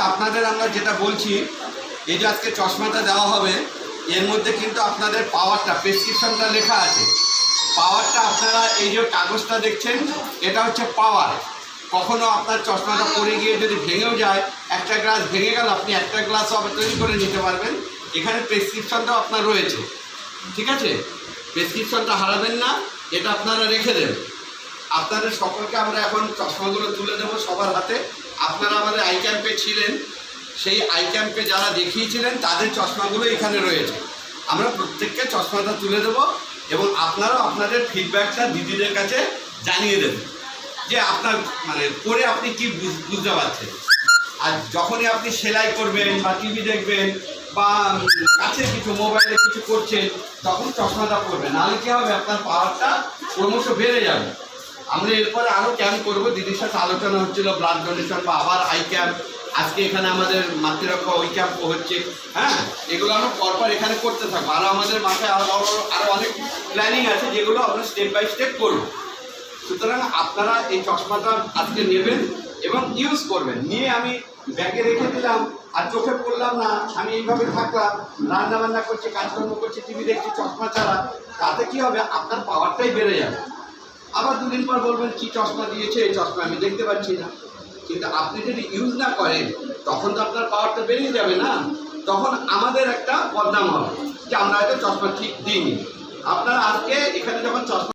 আপনাদের আমরা যেটা বলছি, এই যে আজকে চশমাটা দেওয়া হবে, এর মধ্যে কিন্তু আপনাদের পাওয়ারটা, প্রেসক্রিপশনটা লেখা আছে। পাওয়ারটা আপনারা এই যে কাগজটা দেখছেন, এটা হচ্ছে পাওয়ার। কখনো আপনার চশমাটা পড়ে গিয়ে যদি ভেঙেও যায়, একটা গ্লাস ভেঙে গেল, আপনি একটা গ্লাসও আবার তৈরি করে নিতে পারবেন। এখানে প্রেসক্রিপশনটাও আপনার রয়েছে, ঠিক আছে? প্রেসক্রিপশনটা হারাবেন না, এটা আপনারা রেখে দেন। আপনাদের সকলকে আমরা এখন চশমাগুলো তুলে দেবো সবার হাতে। আপনারা আমাদের আই ক্যাম্পে ছিলেন, সেই আই ক্যাম্পে যারা দেখিয়েছিলেন তাদের চশমাগুলো এখানে রয়েছে। আমরা প্রত্যেককে চশমাটা তুলে দেবো এবং আপনারাও আপনাদের ফিডব্যাকটা দিদিদের কাছে জানিয়ে দেবেন যে আপনার মানে পরে আপনি কি বুঝতে পারছেন। আর যখনই আপনি সেলাই করবেন বা টিভি দেখবেন বা কাছে কিছু মোবাইলে কিছু করছেন, তখন চশমাটা পরবেন, নাহলে কী হবে, আপনার পাওয়ারটা ক্রমশ বেড়ে যাবে। আমরা এরপরে আরও ক্যাম্প করবো, দিদির সাথে আলোচনা হচ্ছিল ব্লাড ডোনেশন বা আবার আই ক্যাম্প। আজকে এখানে আমাদের মাতৃরক্ষা ওই ক্যাম্পও হচ্ছে। হ্যাঁ, এগুলো আমরা পরপর এখানে করতে থাকবো। আরও আমাদের মাথায় আরও অনেক প্ল্যানিং আছে, যেগুলো আমরা স্টেপ বাই স্টেপ করবো। সুতরাং আপনারা এই চশমাটা আজকে নেবেন এবং ইউজ করবেন। নিয়ে আমি ব্যাগে রেখে দিলাম আর চোখে পড়লাম না, আমি এইভাবে থাকলাম, রান্না বান্না করছি, কাজকর্ম করছি, টিভি দেখছি চশমা ছাড়া, তাতে কী হবে, আপনার পাওয়ারটাই বেড়ে যাবে। আবার দুদিন পর বলবেন কি চশমা দিয়েছে, এই চশমা আমি দেখতে পাচ্ছি না। কিন্তু আপনি যদি ইউজ না করেন, তখন তো আপনার পাওয়ারটা বেরিয়ে যাবে না, তখন আমাদের একটা বদনাম হবে যে আমরা হয়তো চশমা ঠিক দিইনি। আপনারা আজকে এখানে যখন চশমা